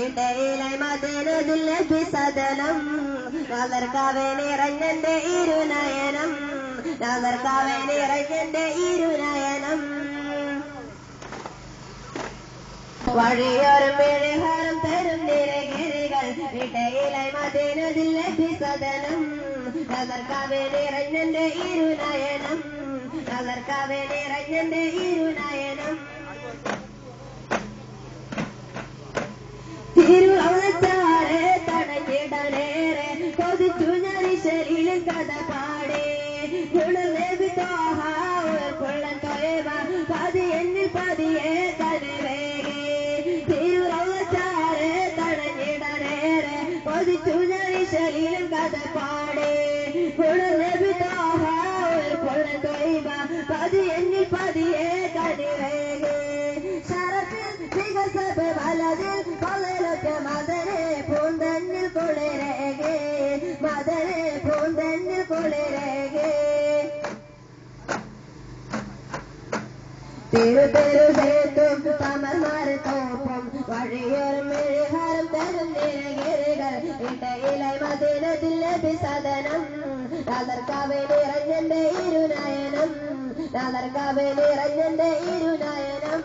ഇടയിലെ മദീനത്തിൽ നബി സദനം നാദർക്കാവേ നിറഞ്ഞന്റെ ഇരുനയനം നാദർക്കാവേ നിറഞ്ഞന്റെ ഇരുനയനം വഴിയോരം വിളിഹാരം തരും നിരഗിരികൾ ഇടയിലെ മദീനത്തിൽ നബി സദനം നാദർക്കാവേ നിറഞ്ഞന്റെ ഇരുനയനം നാദർക്കാവേ നിറഞ്ഞന്റെ ഇരുനയനം തിരുവച്ചാരെ തടഞ്ഞിടനേറെ കൊതിച്ചു ഞരിശലിലും കഥ പാടേ ഗുണനബി തോഹ ഉയർക്കൊള്ളൻ തൊയവ പതി എന്നിൽ പതിയെ കനവേകേ തിരുവച്ചാരെ തടഞ്ഞിടനേറെ കൊതിച്ചു ഞരിശലിലും കഥ പാടേ ഗുണനബി തോഹ ഉയർക്കൊള്ളൻ തൊയവ പതി എന്നിൽ പതിയെ കനവേകേ ശരത്തിൽ വികസഭ വലതിൽ മദനെ പൂന്തന്നിൽ കുളിരേകേ മദനെ പൂന്തന്നിൽ കുളിരേകേ തിരുതെരുതേത്തും തമർമാര് തോപ്പും വഴിയോരം മെഴിഹാരം തരും നിരഗിരികൾ ഇടയിലെ മദീനത്തിൽ നബി സദനം നാദർക്കാവേ നിറഞ്ഞന്റെ ഇരുനയനം നാദർക്കാവേ നിറഞ്ഞന്റെ ഇരുനയനം